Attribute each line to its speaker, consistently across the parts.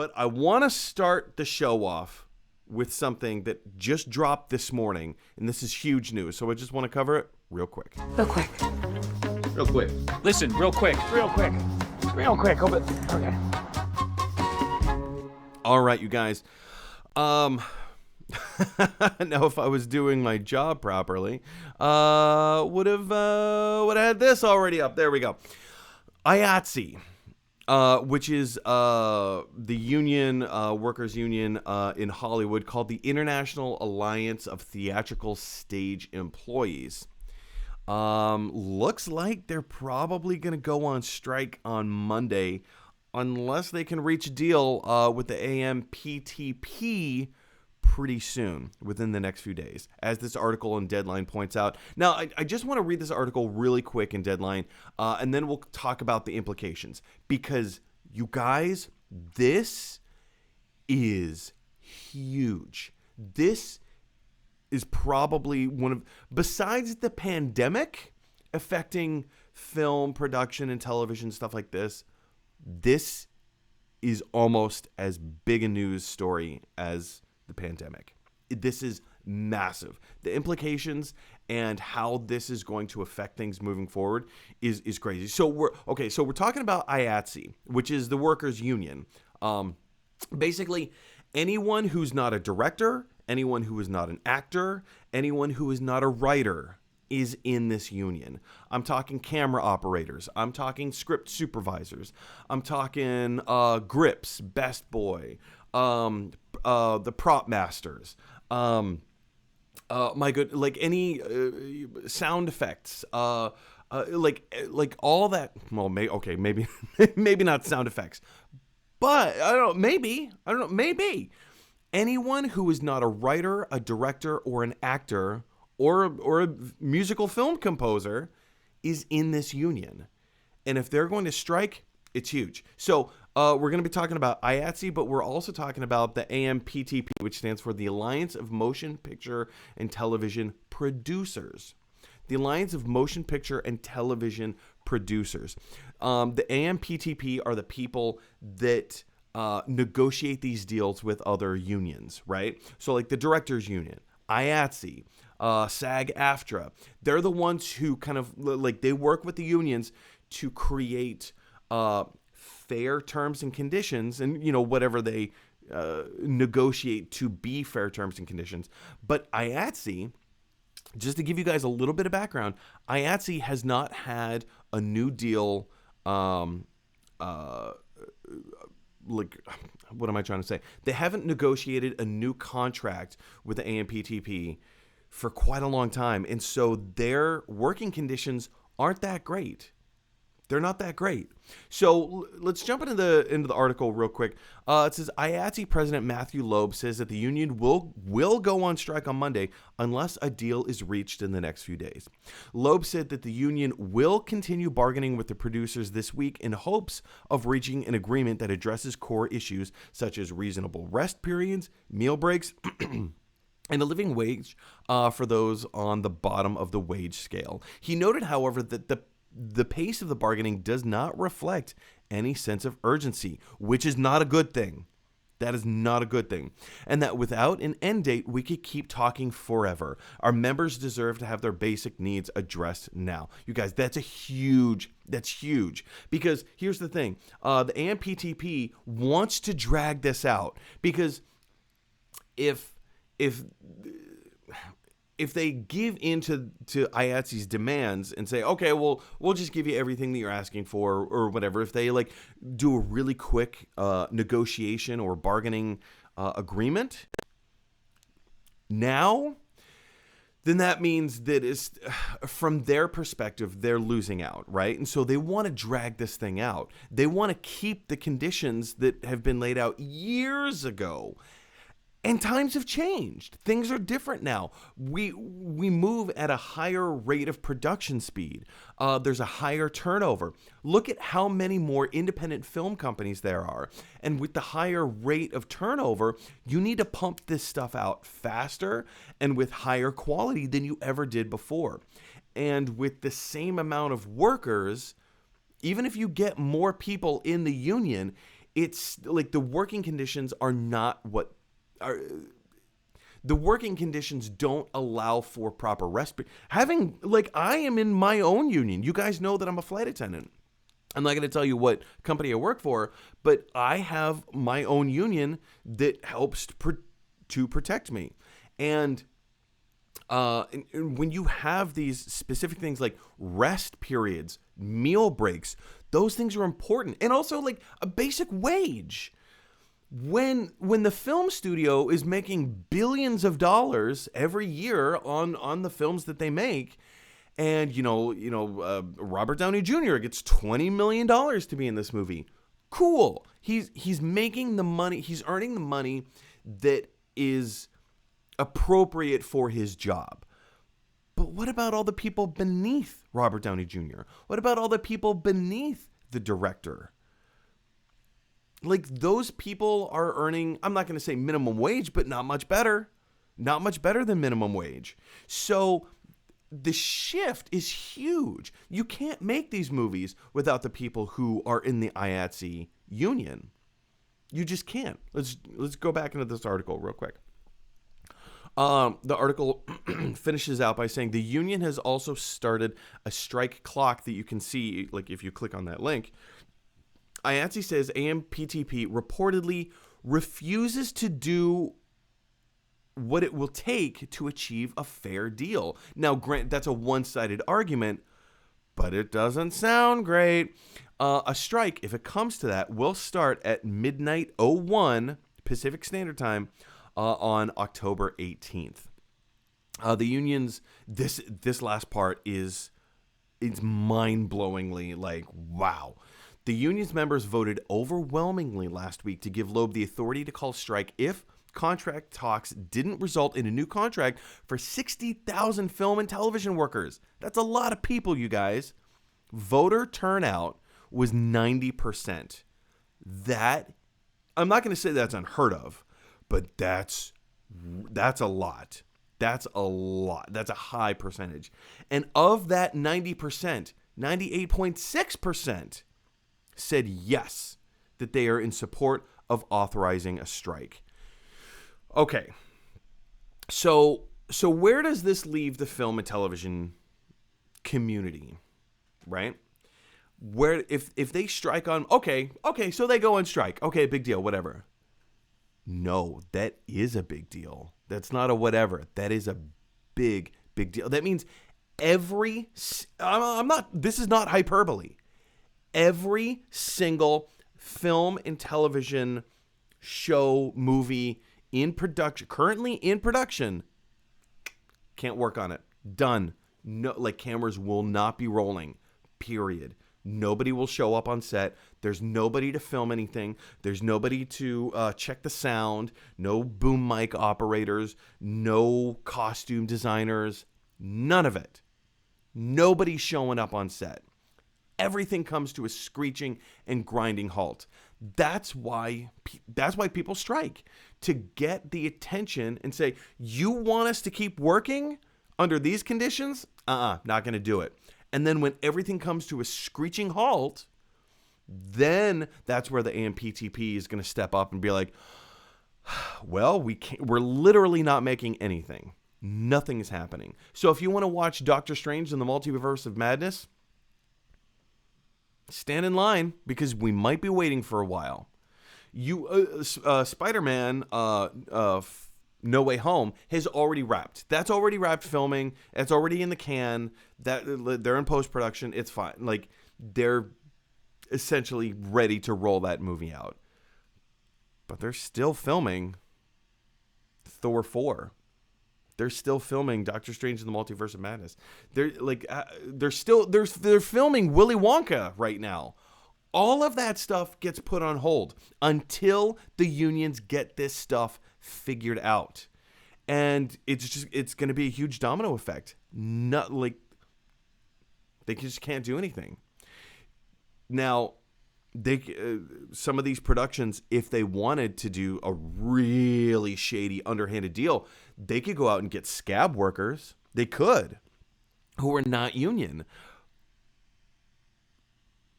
Speaker 1: But I want to start the show off with something that just dropped this morning, and this is huge news, so I just want to cover it real quick.
Speaker 2: Real quick.
Speaker 3: Real quick.
Speaker 2: Listen, real quick.
Speaker 3: Real quick. Real quick. Okay.
Speaker 1: All right, you guys. Now, if I was doing my job properly, would have had this already up. There we go. IATSE, which is the union, workers' union in Hollywood, called the International Alliance of Theatrical Stage Employees. Looks like they're probably going to go on strike on Monday unless they can reach a deal with the AMPTP pretty soon, within the next few days, as this article in Deadline points out. Now, I just want to read this article really quick in Deadline, and then we'll talk about the implications. Because, you guys, this is huge. This is probably one of, besides the pandemic affecting film production and television, stuff like this, this is almost as big a news story as the pandemic. This is massive. The implications and how this is going to affect things moving forward is crazy. So we're talking about IATSE, which is the workers' union. Basically, anyone who's not a director, anyone who is not an actor, anyone who is not a writer is in this union. I'm talking camera operators. I'm talking script supervisors. I'm talking grips, best boy, the prop masters. My good, like any sound effects. Like all that. Well, maybe maybe not sound effects, but I don't know. Maybe anyone who is not a writer, a director, or an actor, or a musical film composer is in this union. And if they're going to strike, it's huge. So we're going to be talking about IATSE, but we're also talking about the AMPTP, which stands for the Alliance of Motion Picture and Television Producers. The Alliance of Motion Picture and Television Producers. The AMPTP are the people that negotiate these deals with other unions, right? So like the Directors Union, IATSE, SAG-AFTRA. They're the ones who kind of, like, they work with the unions to create fair terms and conditions, and, you know, whatever they negotiate to be fair terms and conditions. But IATSE, just to give you guys a little bit of background, IATSE has not had a new deal, like, what am I trying to say? They haven't negotiated a new contract with the AMPTP for quite a long time. And so their working conditions aren't that great. They're not that great. So let's jump into the article real quick. It says IATSE President Matthew Loeb says that the union will go on strike on Monday unless a deal is reached in the next few days. Loeb said that the union will continue bargaining with the producers this week in hopes of reaching an agreement that addresses core issues such as reasonable rest periods, meal breaks, and a living wage for those on the bottom of the wage scale. He noted, however, that the pace of the bargaining does not reflect any sense of urgency, which is not a good thing. That is not a good thing. And that without an end date, we could keep talking forever. Our members deserve to have their basic needs addressed now. You guys, that's huge. Because here's the thing. The AMPTP wants to drag this out because if they give in to IATSE's demands and say, okay, well, we'll just give you everything that you're asking for or whatever, if they like do a really quick negotiation or bargaining agreement now, then that means that it's, from their perspective, they're losing out, right? And so they want to drag this thing out. They want to keep the conditions that have been laid out years ago. And times have changed. Things are different now. We move at a higher rate of production speed. There's a higher turnover. Look at how many more independent film companies there are. And with the higher rate of turnover, you need to pump this stuff out faster and with higher quality than you ever did before. And with the same amount of workers, even if you get more people in the union, it's like the working conditions are not what are. The working conditions don't allow for proper rest. I am in my own union. You guys know that I'm a flight attendant. I'm not going to tell you what company I work for, but I have my own union that helps to protect me. And when you have these specific things like rest periods, meal breaks, those things are important. And also like a basic wage. When the film studio is making billions of dollars every year on the films that they make, and Robert Downey Jr. gets $20 million to be in this movie. Cool. He's making the money. He's earning the money that is appropriate for his job. But what about all the people beneath Robert Downey Jr.? What about all the people beneath the director? Like, those people are earning, I'm not going to say minimum wage, but not much better. Not much better than minimum wage. So the shift is huge. You can't make these movies without the people who are in the IATSE union. You just can't. Let's go back into this article real quick. The article finishes out by saying the union has also started a strike clock that you can see, like if you click on that link. IATSE says AMPTP reportedly refuses to do what it will take to achieve a fair deal. Now, that's a one-sided argument, but it doesn't sound great. A strike, if it comes to that, will start at midnight 01 Pacific Standard Time on October 18th. The union's this last part is mind-blowingly like, wow. The union's members voted overwhelmingly last week to give Loeb the authority to call strike if contract talks didn't result in a new contract for 60,000 film and television workers. That's a lot of people, you guys. Voter turnout was 90%. That, I'm not going to say that's unheard of, but that's a lot. That's a lot. That's a high percentage. And of that 90%, 98.6% said yes, that they are in support of authorizing a strike. Okay, so where does this leave the film and television community, right? Where if they strike on, okay, so they go on strike. Okay, big deal, whatever. No, that is a big deal. That's not a whatever. That is a big deal. That means this is not hyperbole. Every single film and television show, movie in production, currently in production, can't work on it. Done. No, like, cameras will not be rolling. Period. Nobody will show up on set. There's nobody to film anything. There's nobody to check the sound. No boom mic operators. No costume designers. None of it. Nobody's showing up on set. Everything comes to a screeching and grinding halt. That's why people strike, to get the attention and say, you want us to keep working under these conditions? Not going to do it. And then when everything comes to a screeching halt, then that's where the AMPTP is going to step up and be like, well, we're literally not making anything. Nothing is happening. So if you want to watch Doctor Strange and the Multiverse of Madness, stand in line, because we might be waiting for a while. Spider-Man No Way Home has already wrapped. That's already wrapped filming. It's already in the can. They're in post-production. It's fine. Like, they're essentially ready to roll that movie out. But they're still filming Thor 4. They're still filming Doctor Strange in the Multiverse of Madness. They're filming Willy Wonka right now. All of that stuff gets put on hold until the unions get this stuff figured out. And it's going to be a huge domino effect. Not like they just can't do anything. Now, some of these productions, if they wanted to do a really shady, underhanded deal, they could go out and get scab workers. They could, who are not union.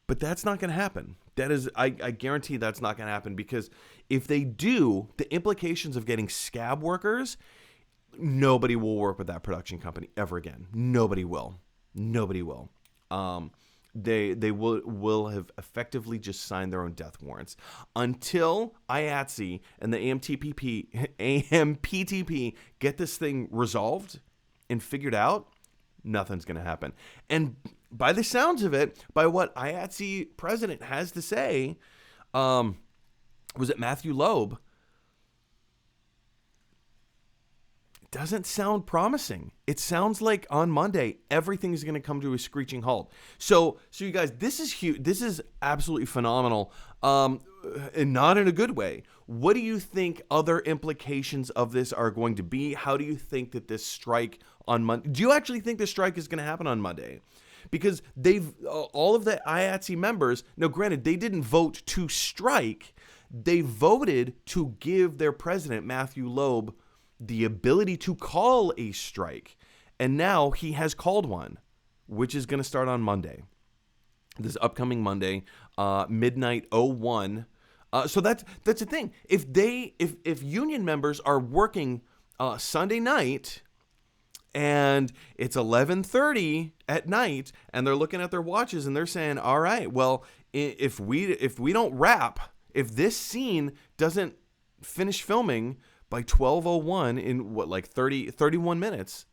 Speaker 1: But that's not going to happen, I guarantee that's not going to happen, because if they do, the implications of getting scab workers, nobody will work with that production company ever again. Nobody will. They will have effectively just signed their own death warrants until IATSE and the AMPTP get this thing resolved and figured out. Nothing's going to happen. And by the sounds of it, by what IATSE president has to say, was it Matthew Loeb? It doesn't sound promising. It sounds like on Monday, everything's going to come to a screeching halt. So you guys, this is huge. This is absolutely phenomenal. And not in a good way. What do you think other implications of this are going to be? How do you think that this strike on Monday, do you actually think the strike is going to happen on Monday? Because they've, all of the IATSE members, now granted, they didn't vote to strike. They voted to give their president, Matthew Loeb, the ability to call a strike. And now he has called one, which is going to start on Monday. This upcoming Monday, midnight 01. So that's the thing. If union members are working Sunday night and it's 11:30 at night and they're looking at their watches and they're saying, all right, well, if we don't wrap, if this scene doesn't finish filming by 12:01 in what, like 31 minutes,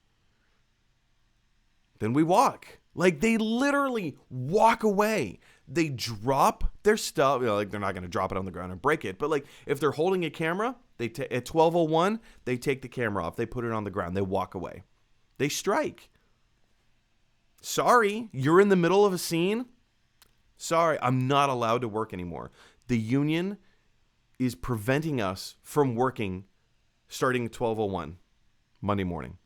Speaker 1: then we walk. Like, they literally walk away. They drop their stuff. Like, they're not going to drop it on the ground and break it. But, like, if they're holding a camera, at 12:01, they take the camera off. They put it on the ground. They walk away. They strike. Sorry, you're in the middle of a scene. Sorry, I'm not allowed to work anymore. The union is preventing us from working starting at 12:01 Monday morning.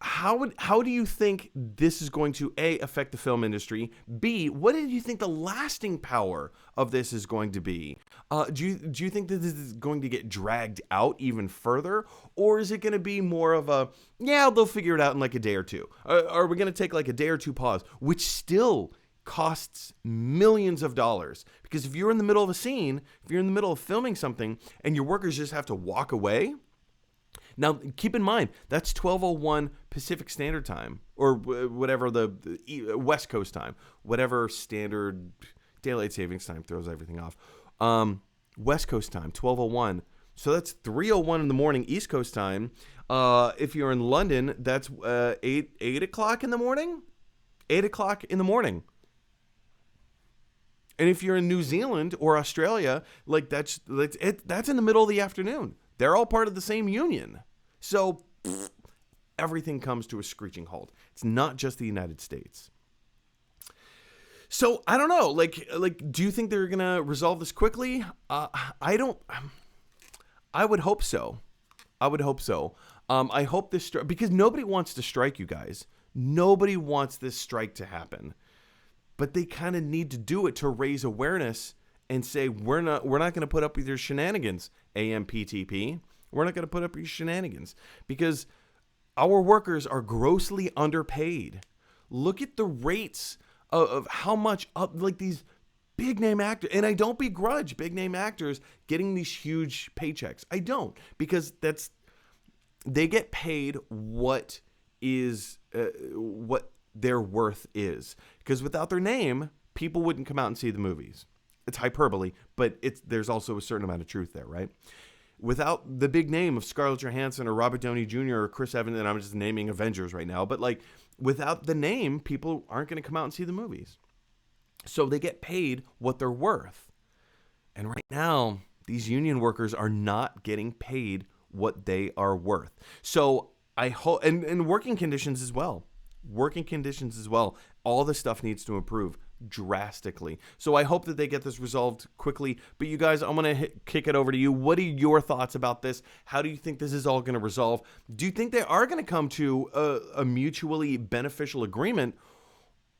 Speaker 1: How do you think this is going to, A, affect the film industry? B, what do you think the lasting power of this is going to be? Do you think that this is going to get dragged out even further? Or is it going to be more of a, yeah, they'll figure it out in like a day or two? Are we going to take like a day or two pause, which still costs millions of dollars? Because if you're in the middle of a scene, if you're in the middle of filming something and your workers just have to walk away. Now, keep in mind, that's 12:01 Pacific Standard Time, or whatever the West Coast time, whatever standard daylight savings time throws everything off. West Coast time, 12:01. So that's 3:01 in the morning East Coast time. If you're in London, that's 8 o'clock in the morning. 8 o'clock in the morning. And if you're in New Zealand or Australia, like that's in the middle of the afternoon. They're all part of the same union. So everything comes to a screeching halt. It's not just the United States. So I don't know. Like, do you think they're gonna resolve this quickly? I don't. I would hope so. I hope this strike, because nobody wants to strike, you guys. Nobody wants this strike to happen, but they kind of need to do it to raise awareness and say, we're not going to put up with your shenanigans, AMPTP. We're not going to put up with your shenanigans, because our workers are grossly underpaid. Look at the rates of how much like these big name actors, and I don't begrudge big name actors getting these huge paychecks. I don't, because they get paid what their worth is, because without their name, people wouldn't come out and see the movies. It's hyperbole, but there's also a certain amount of truth there, right? Without the big name of Scarlett Johansson or Robert Downey Jr. or Chris Evans, and I'm just naming Avengers right now, but like without the name, people aren't going to come out and see the movies. So they get paid what they're worth. And right now, these union workers are not getting paid what they are worth. So I hope, and working conditions as well. All this stuff needs to improve drastically. So I hope that they get this resolved quickly. But you guys, I'm going to kick it over to you. What are your thoughts about this? How do you think this is all going to resolve? Do you think they are going to come to a mutually beneficial agreement?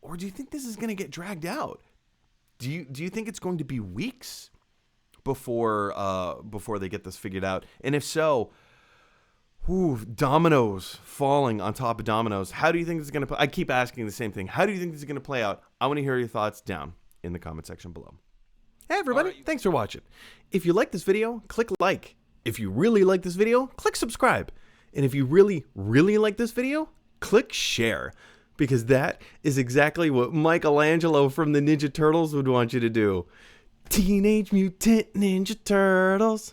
Speaker 1: Or do you think this is going to get dragged out? Do you think it's going to be weeks before they get this figured out? And if so, Ooh, dominoes falling on top of dominoes. How do you think this is going to play? I keep asking the same thing. How do you think this is going to play out? I want to hear your thoughts down in the comment section below. Hey, everybody. Thanks for watching. If you like this video, click like. If you really like this video, click subscribe. And if you really, really like this video, click share. Because that is exactly what Michelangelo from the Ninja Turtles would want you to do. Teenage Mutant Ninja Turtles.